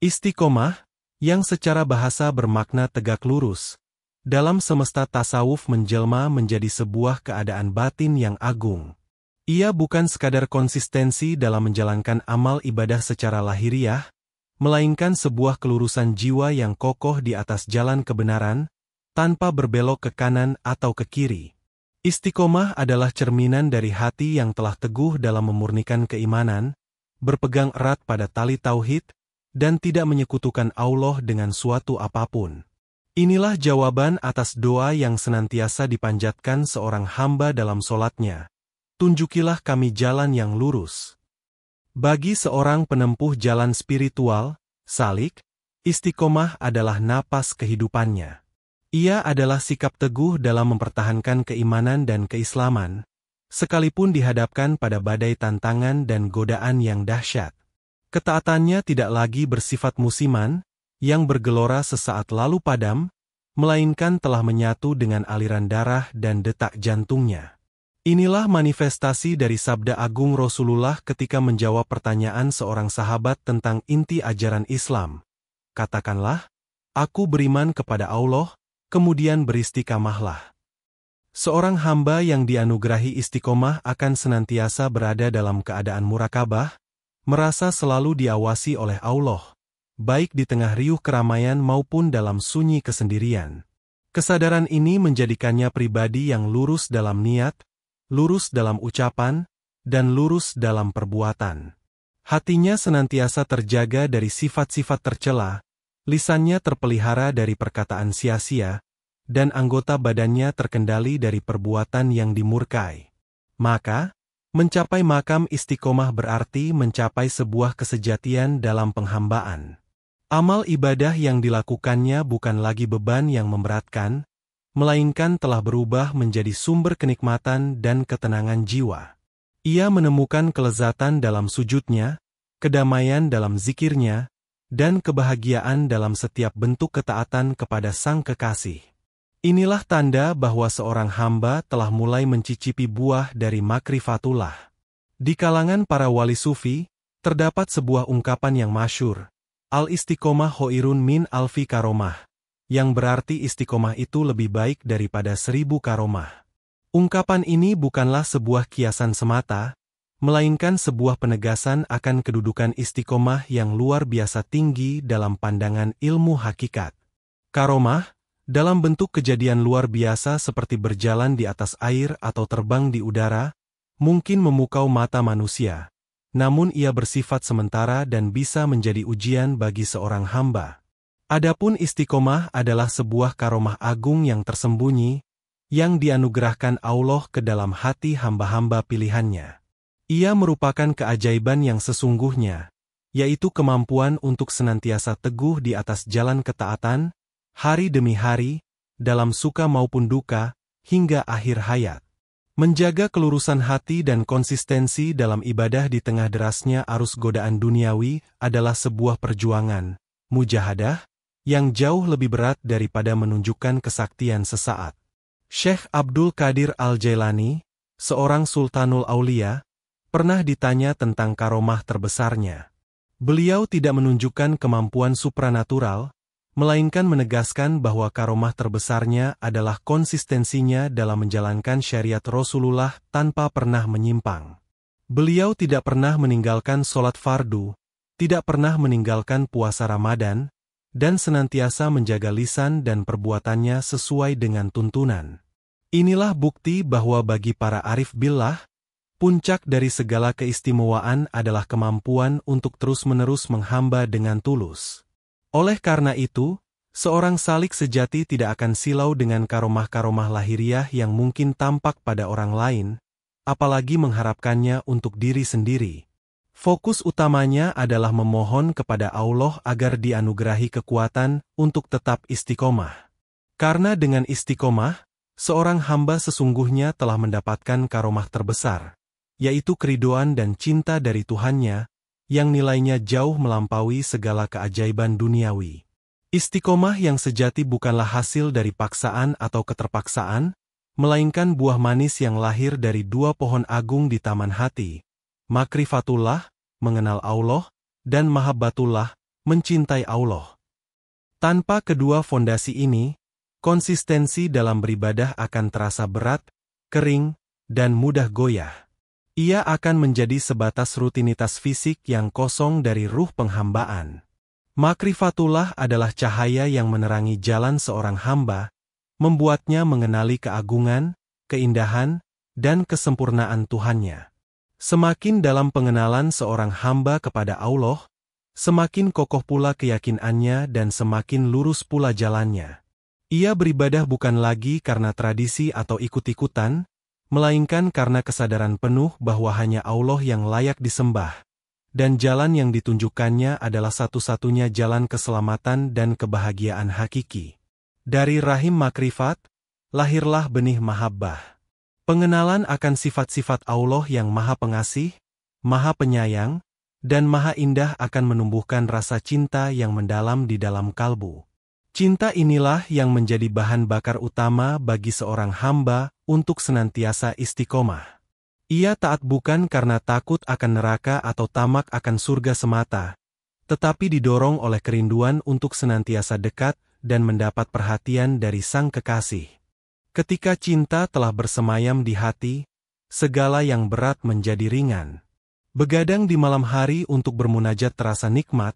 Istiqomah, yang secara bahasa bermakna tegak lurus, dalam semesta tasawuf menjelma menjadi sebuah keadaan batin yang agung. Ia bukan sekadar konsistensi dalam menjalankan amal ibadah secara lahiriah, melainkan sebuah kelurusan jiwa yang kokoh di atas jalan kebenaran, tanpa berbelok ke kanan atau ke kiri. Istiqomah adalah cerminan dari hati yang telah teguh dalam memurnikan keimanan, berpegang erat pada tali tauhid, dan tidak menyekutukan Allah dengan suatu apapun. Inilah jawaban atas doa yang senantiasa dipanjatkan seorang hamba dalam solatnya. Tunjukilah kami jalan yang lurus. Bagi seorang penempuh jalan spiritual, salik, istiqomah adalah napas kehidupannya. Ia adalah sikap teguh dalam mempertahankan keimanan dan keislaman, sekalipun dihadapkan pada badai tantangan dan godaan yang dahsyat. Ketaatannya tidak lagi bersifat musiman, yang bergelora sesaat lalu padam, melainkan telah menyatu dengan aliran darah dan detak jantungnya. Inilah manifestasi dari sabda agung Rasulullah ketika menjawab pertanyaan seorang sahabat tentang inti ajaran Islam. Katakanlah, aku beriman kepada Allah, kemudian beristiqamahlah. Seorang hamba yang dianugerahi istiqomah akan senantiasa berada dalam keadaan murakabah, merasa selalu diawasi oleh Allah, baik di tengah riuh keramaian maupun dalam sunyi kesendirian. Kesadaran ini menjadikannya pribadi yang lurus dalam niat, lurus dalam ucapan, dan lurus dalam perbuatan. Hatinya senantiasa terjaga dari sifat-sifat tercela, lisannya terpelihara dari perkataan sia-sia, dan anggota badannya terkendali dari perbuatan yang dimurkai. Maka, mencapai makam istiqomah berarti mencapai sebuah kesejatian dalam penghambaan. Amal ibadah yang dilakukannya bukan lagi beban yang memberatkan, melainkan telah berubah menjadi sumber kenikmatan dan ketenangan jiwa. Ia menemukan kelezatan dalam sujudnya, kedamaian dalam zikirnya, dan kebahagiaan dalam setiap bentuk ketaatan kepada Sang Kekasih. Inilah tanda bahwa seorang hamba telah mulai mencicipi buah dari makrifatullah. Di kalangan para wali sufi, terdapat sebuah ungkapan yang masyhur, al-istiqomah khairun min alfi karomah, yang berarti istiqomah itu lebih baik daripada 1000 karomah. Ungkapan ini bukanlah sebuah kiasan semata, melainkan sebuah penegasan akan kedudukan istiqomah yang luar biasa tinggi dalam pandangan ilmu hakikat. Karomah, dalam bentuk kejadian luar biasa seperti berjalan di atas air atau terbang di udara, mungkin memukau mata manusia, namun ia bersifat sementara dan bisa menjadi ujian bagi seorang hamba. Adapun istiqomah adalah sebuah karomah agung yang tersembunyi, yang dianugerahkan Allah ke dalam hati hamba-hamba pilihannya. Ia merupakan keajaiban yang sesungguhnya, yaitu kemampuan untuk senantiasa teguh di atas jalan ketaatan, hari demi hari, dalam suka maupun duka, hingga akhir hayat. Menjaga kelurusan hati dan konsistensi dalam ibadah di tengah derasnya arus godaan duniawi adalah sebuah perjuangan, mujahadah, yang jauh lebih berat daripada menunjukkan kesaktian sesaat. Syekh Abdul Qadir Al-Jailani, seorang Sultanul Aulia, pernah ditanya tentang karomah terbesarnya. Beliau tidak menunjukkan kemampuan supranatural, melainkan menegaskan bahwa karomah terbesarnya adalah konsistensinya dalam menjalankan syariat Rasulullah tanpa pernah menyimpang. Beliau tidak pernah meninggalkan sholat fardu, tidak pernah meninggalkan puasa Ramadan, dan senantiasa menjaga lisan dan perbuatannya sesuai dengan tuntunan. Inilah bukti bahwa bagi para arif billah, puncak dari segala keistimewaan adalah kemampuan untuk terus-menerus menghamba dengan tulus. Oleh karena itu, seorang salik sejati tidak akan silau dengan karomah-karomah lahiriah yang mungkin tampak pada orang lain, apalagi mengharapkannya untuk diri sendiri. Fokus utamanya adalah memohon kepada Allah agar dianugerahi kekuatan untuk tetap istiqomah. Karena dengan istiqomah, seorang hamba sesungguhnya telah mendapatkan karomah terbesar, yaitu keridoan dan cinta dari Tuhannya, yang nilainya jauh melampaui segala keajaiban duniawi. Istiqomah yang sejati bukanlah hasil dari paksaan atau keterpaksaan, melainkan buah manis yang lahir dari dua pohon agung di taman hati, makrifatullah, mengenal Allah, dan mahabbatullah, mencintai Allah. Tanpa kedua fondasi ini, konsistensi dalam beribadah akan terasa berat, kering, dan mudah goyah. Ia akan menjadi sebatas rutinitas fisik yang kosong dari ruh penghambaan. Makrifatullah adalah cahaya yang menerangi jalan seorang hamba, membuatnya mengenali keagungan, keindahan, dan kesempurnaan Tuhannya. Semakin dalam pengenalan seorang hamba kepada Allah, semakin kokoh pula keyakinannya dan semakin lurus pula jalannya. Ia beribadah bukan lagi karena tradisi atau ikut-ikutan, melainkan karena kesadaran penuh bahwa hanya Allah yang layak disembah, dan jalan yang ditunjukkannya adalah satu-satunya jalan keselamatan dan kebahagiaan hakiki. Dari rahim makrifat, lahirlah benih mahabbah. Pengenalan akan sifat-sifat Allah yang Maha Pengasih, Maha Penyayang, dan Maha Indah akan menumbuhkan rasa cinta yang mendalam di dalam kalbu. Cinta inilah yang menjadi bahan bakar utama bagi seorang hamba untuk senantiasa istiqomah. Ia taat bukan karena takut akan neraka atau tamak akan surga semata, tetapi didorong oleh kerinduan untuk senantiasa dekat dan mendapat perhatian dari Sang Kekasih. Ketika cinta telah bersemayam di hati, segala yang berat menjadi ringan. Begadang di malam hari untuk bermunajat terasa nikmat,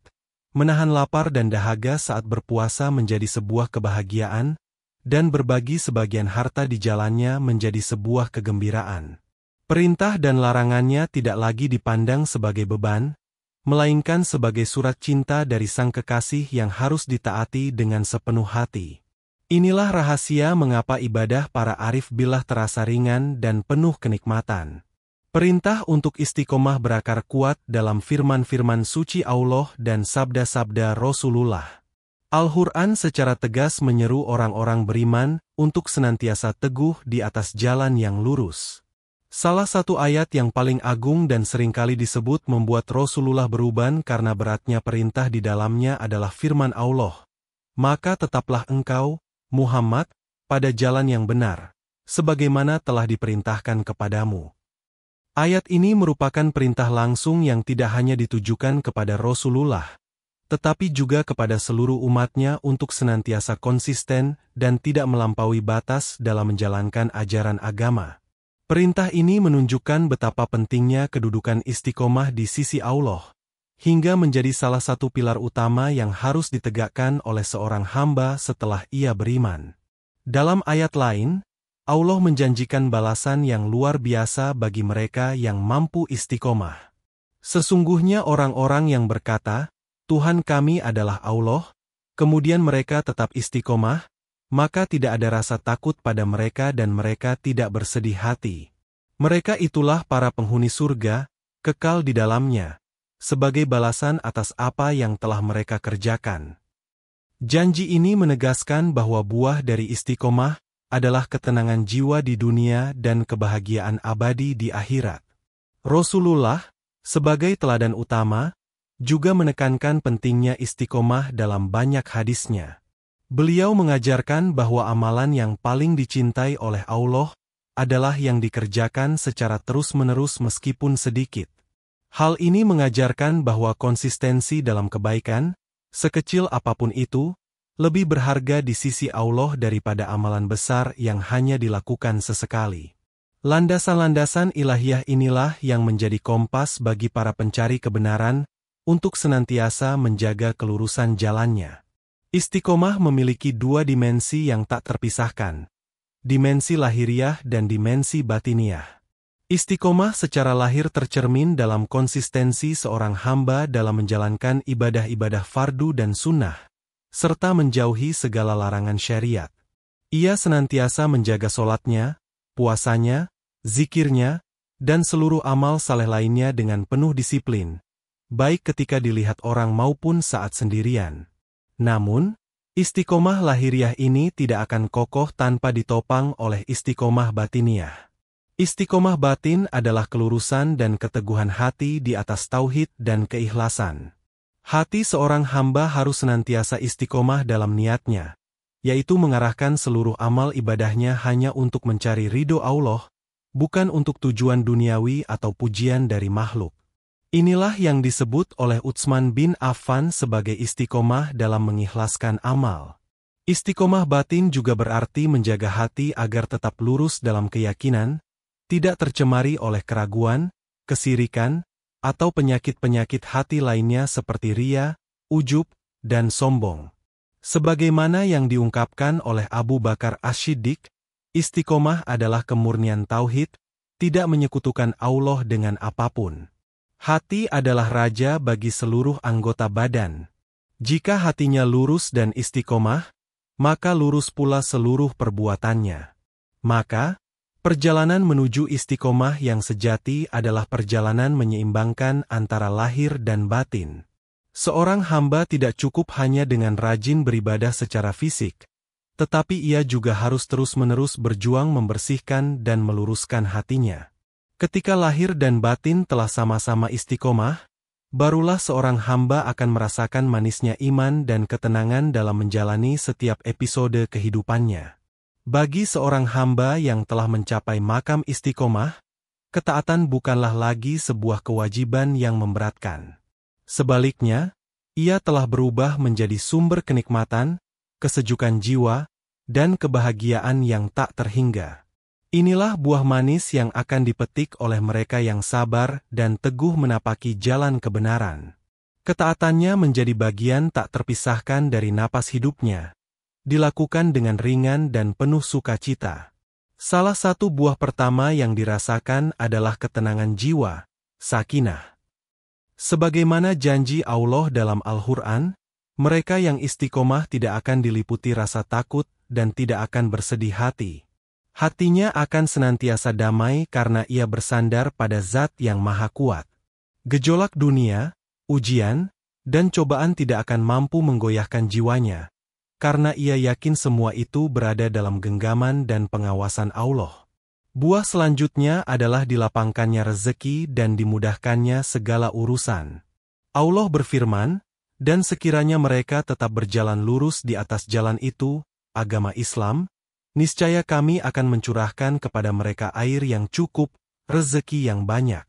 menahan lapar dan dahaga saat berpuasa menjadi sebuah kebahagiaan, dan berbagi sebagian harta di jalannya menjadi sebuah kegembiraan. Perintah dan larangannya tidak lagi dipandang sebagai beban, melainkan sebagai surat cinta dari Sang Kekasih yang harus ditaati dengan sepenuh hati. Inilah rahasia mengapa ibadah para arif billah terasa ringan dan penuh kenikmatan. Perintah untuk istiqomah berakar kuat dalam firman-firman suci Allah dan sabda-sabda Rasulullah. Al-Quran secara tegas menyeru orang-orang beriman untuk senantiasa teguh di atas jalan yang lurus. Salah satu ayat yang paling agung dan seringkali disebut membuat Rasulullah beruban karena beratnya perintah di dalamnya adalah firman Allah. Maka tetaplah engkau, Muhammad, pada jalan yang benar, sebagaimana telah diperintahkan kepadamu. Ayat ini merupakan perintah langsung yang tidak hanya ditujukan kepada Rasulullah, tetapi juga kepada seluruh umatnya untuk senantiasa konsisten dan tidak melampaui batas dalam menjalankan ajaran agama. Perintah ini menunjukkan betapa pentingnya kedudukan istiqomah di sisi Allah, hingga menjadi salah satu pilar utama yang harus ditegakkan oleh seorang hamba setelah ia beriman. Dalam ayat lain, Allah menjanjikan balasan yang luar biasa bagi mereka yang mampu istiqomah. Sesungguhnya orang-orang yang berkata, Tuhan kami adalah Allah, kemudian mereka tetap istiqomah, maka tidak ada rasa takut pada mereka dan mereka tidak bersedih hati. Mereka itulah para penghuni surga, kekal di dalamnya, sebagai balasan atas apa yang telah mereka kerjakan. Janji ini menegaskan bahwa buah dari istiqomah adalah ketenangan jiwa di dunia dan kebahagiaan abadi di akhirat. Rasulullah, sebagai teladan utama, juga menekankan pentingnya istiqomah dalam banyak hadisnya. Beliau mengajarkan bahwa amalan yang paling dicintai oleh Allah adalah yang dikerjakan secara terus-menerus meskipun sedikit. Hal ini mengajarkan bahwa konsistensi dalam kebaikan, sekecil apapun itu, lebih berharga di sisi Allah daripada amalan besar yang hanya dilakukan sesekali. Landasan-landasan ilahiyah inilah yang menjadi kompas bagi para pencari kebenaran untuk senantiasa menjaga kelurusan jalannya. Istiqomah memiliki dua dimensi yang tak terpisahkan, dimensi lahiriah dan dimensi batiniah. Istiqomah secara lahir tercermin dalam konsistensi seorang hamba dalam menjalankan ibadah-ibadah fardu dan sunnah, serta menjauhi segala larangan syariat. Ia senantiasa menjaga solatnya, puasanya, zikirnya, dan seluruh amal saleh lainnya dengan penuh disiplin, baik ketika dilihat orang maupun saat sendirian. Namun, istiqomah lahiriah ini tidak akan kokoh tanpa ditopang oleh istiqomah batiniah. Istiqomah batin adalah kelurusan dan keteguhan hati di atas tauhid dan keikhlasan. Hati seorang hamba harus senantiasa istiqomah dalam niatnya, yaitu mengarahkan seluruh amal ibadahnya hanya untuk mencari ridho Allah, bukan untuk tujuan duniawi atau pujian dari makhluk. Inilah yang disebut oleh Utsman bin Affan sebagai istiqomah dalam mengikhlaskan amal. Istiqomah batin juga berarti menjaga hati agar tetap lurus dalam keyakinan, tidak tercemari oleh keraguan, kesirikan, atau penyakit-penyakit hati lainnya seperti ria, ujub, dan sombong. Sebagaimana yang diungkapkan oleh Abu Bakar Asy-Siddiq, istiqomah adalah kemurnian tauhid, tidak menyekutukan Allah dengan apapun. Hati adalah raja bagi seluruh anggota badan. Jika hatinya lurus dan istiqomah, maka lurus pula seluruh perbuatannya. Maka, perjalanan menuju istiqomah yang sejati adalah perjalanan menyeimbangkan antara lahir dan batin. Seorang hamba tidak cukup hanya dengan rajin beribadah secara fisik, tetapi ia juga harus terus-menerus berjuang membersihkan dan meluruskan hatinya. Ketika lahir dan batin telah sama-sama istiqomah, barulah seorang hamba akan merasakan manisnya iman dan ketenangan dalam menjalani setiap episode kehidupannya. Bagi seorang hamba yang telah mencapai makam istiqomah, ketaatan bukanlah lagi sebuah kewajiban yang memberatkan. Sebaliknya, ia telah berubah menjadi sumber kenikmatan, kesejukan jiwa, dan kebahagiaan yang tak terhingga. Inilah buah manis yang akan dipetik oleh mereka yang sabar dan teguh menapaki jalan kebenaran. Ketaatannya menjadi bagian tak terpisahkan dari napas hidupnya, dilakukan dengan ringan dan penuh sukacita. Salah satu buah pertama yang dirasakan adalah ketenangan jiwa, sakinah. Sebagaimana janji Allah dalam Al-Quran, mereka yang istiqomah tidak akan diliputi rasa takut dan tidak akan bersedih hati. Hatinya akan senantiasa damai karena ia bersandar pada Zat yang Maha Kuat. Gejolak dunia, ujian, dan cobaan tidak akan mampu menggoyahkan jiwanya, karena ia yakin semua itu berada dalam genggaman dan pengawasan Allah. Buah selanjutnya adalah dilapangkannya rezeki dan dimudahkannya segala urusan. Allah berfirman, dan sekiranya mereka tetap berjalan lurus di atas jalan itu, agama Islam, niscaya kami akan mencurahkan kepada mereka air yang cukup, rezeki yang banyak.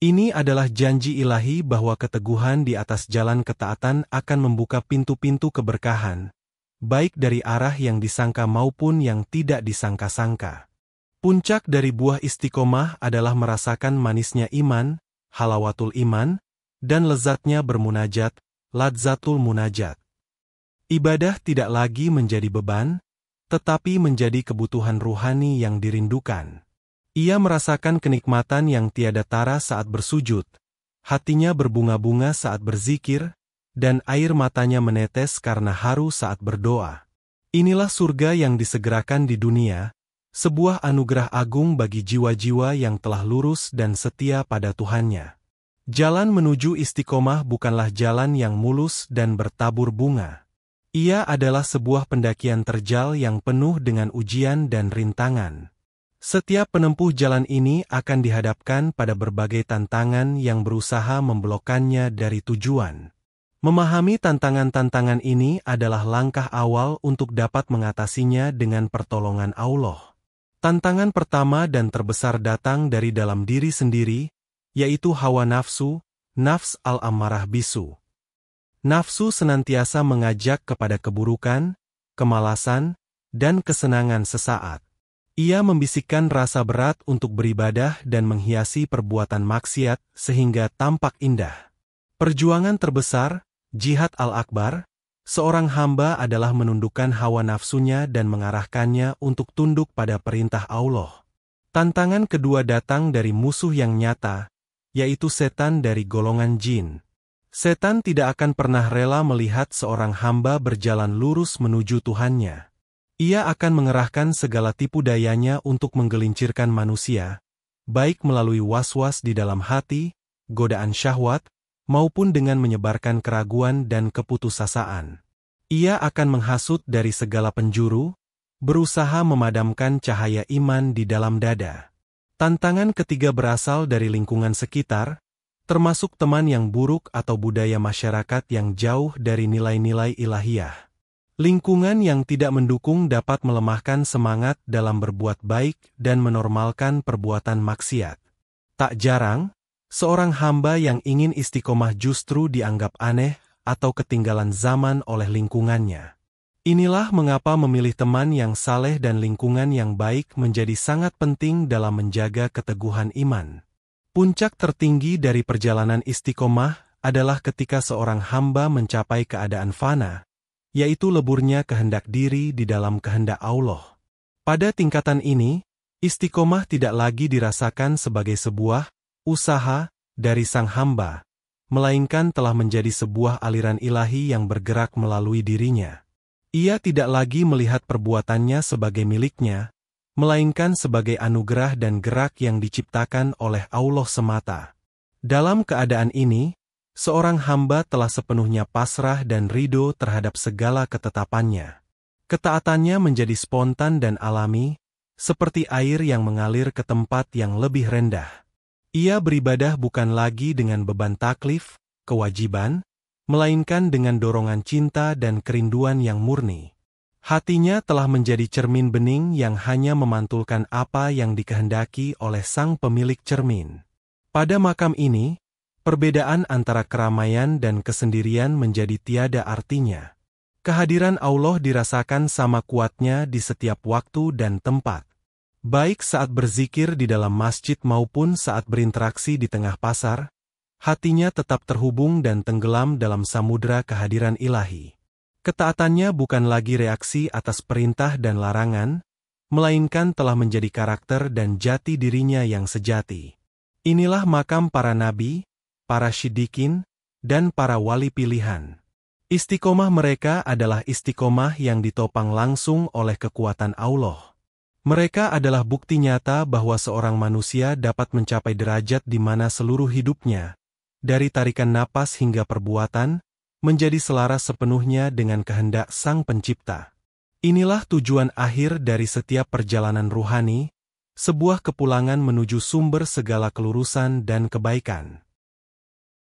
Ini adalah janji ilahi bahwa keteguhan di atas jalan ketaatan akan membuka pintu-pintu keberkahan, baik dari arah yang disangka maupun yang tidak disangka-sangka. Puncak dari buah istiqomah adalah merasakan manisnya iman, halawatul iman, dan lezatnya bermunajat, ladzatul munajat. Ibadah tidak lagi menjadi beban, tetapi menjadi kebutuhan ruhani yang dirindukan. Ia merasakan kenikmatan yang tiada tara saat bersujud, hatinya berbunga-bunga saat berzikir, dan air matanya menetes karena haru saat berdoa. Inilah surga yang disegerakan di dunia, sebuah anugerah agung bagi jiwa-jiwa yang telah lurus dan setia pada Tuhannya. Jalan menuju istiqomah bukanlah jalan yang mulus dan bertabur bunga. Ia adalah sebuah pendakian terjal yang penuh dengan ujian dan rintangan. Setiap penempuh jalan ini akan dihadapkan pada berbagai tantangan yang berusaha membelokkannya dari tujuan. Memahami tantangan-tantangan ini adalah langkah awal untuk dapat mengatasinya dengan pertolongan Allah. Tantangan pertama dan terbesar datang dari dalam diri sendiri, yaitu hawa nafsu, nafs al-ammarah bisu. Nafsu senantiasa mengajak kepada keburukan, kemalasan, dan kesenangan sesaat. Ia membisikkan rasa berat untuk beribadah dan menghiasi perbuatan maksiat sehingga tampak indah. Perjuangan terbesar, jihad al-akbar, seorang hamba adalah menundukkan hawa nafsunya dan mengarahkannya untuk tunduk pada perintah Allah. Tantangan kedua datang dari musuh yang nyata, yaitu setan dari golongan jin. Setan tidak akan pernah rela melihat seorang hamba berjalan lurus menuju Tuhannya. Ia akan mengerahkan segala tipu dayanya untuk menggelincirkan manusia, baik melalui was-was di dalam hati, godaan syahwat, maupun dengan menyebarkan keraguan dan keputusasaan. Ia akan menghasut dari segala penjuru, berusaha memadamkan cahaya iman di dalam dada. Tantangan ketiga berasal dari lingkungan sekitar, termasuk teman yang buruk atau budaya masyarakat yang jauh dari nilai-nilai ilahiyah. Lingkungan yang tidak mendukung dapat melemahkan semangat dalam berbuat baik dan menormalkan perbuatan maksiat. Tak jarang, Seorang hamba yang ingin istiqomah justru dianggap aneh atau ketinggalan zaman oleh lingkungannya. Inilah mengapa memilih teman yang saleh dan lingkungan yang baik menjadi sangat penting dalam menjaga keteguhan iman. Puncak tertinggi dari perjalanan istiqomah adalah ketika seorang hamba mencapai keadaan fana, yaitu leburnya kehendak diri di dalam kehendak Allah. Pada tingkatan ini, istiqomah tidak lagi dirasakan sebagai sebuah usaha dari sang hamba, melainkan telah menjadi sebuah aliran ilahi yang bergerak melalui dirinya. Ia tidak lagi melihat perbuatannya sebagai miliknya, melainkan sebagai anugerah dan gerak yang diciptakan oleh Allah semata. Dalam keadaan ini, seorang hamba telah sepenuhnya pasrah dan ridho terhadap segala ketetapannya. Ketaatannya menjadi spontan dan alami, seperti air yang mengalir ke tempat yang lebih rendah. Ia beribadah bukan lagi dengan beban taklif, kewajiban, melainkan dengan dorongan cinta dan kerinduan yang murni. Hatinya telah menjadi cermin bening yang hanya memantulkan apa yang dikehendaki oleh sang pemilik cermin. Pada makam ini, perbedaan antara keramaian dan kesendirian menjadi tiada artinya. Kehadiran Allah dirasakan sama kuatnya di setiap waktu dan tempat. Baik saat berzikir di dalam masjid maupun saat berinteraksi di tengah pasar, hatinya tetap terhubung dan tenggelam dalam samudera kehadiran ilahi. Ketaatannya bukan lagi reaksi atas perintah dan larangan, melainkan telah menjadi karakter dan jati dirinya yang sejati. Inilah makam para nabi, para siddiqin, dan para wali pilihan. Istiqomah mereka adalah istiqomah yang ditopang langsung oleh kekuatan Allah. Mereka adalah bukti nyata bahwa seorang manusia dapat mencapai derajat di mana seluruh hidupnya, dari tarikan napas hingga perbuatan, menjadi selaras sepenuhnya dengan kehendak Sang Pencipta. Inilah tujuan akhir dari setiap perjalanan ruhani, sebuah kepulangan menuju sumber segala kelurusan dan kebaikan.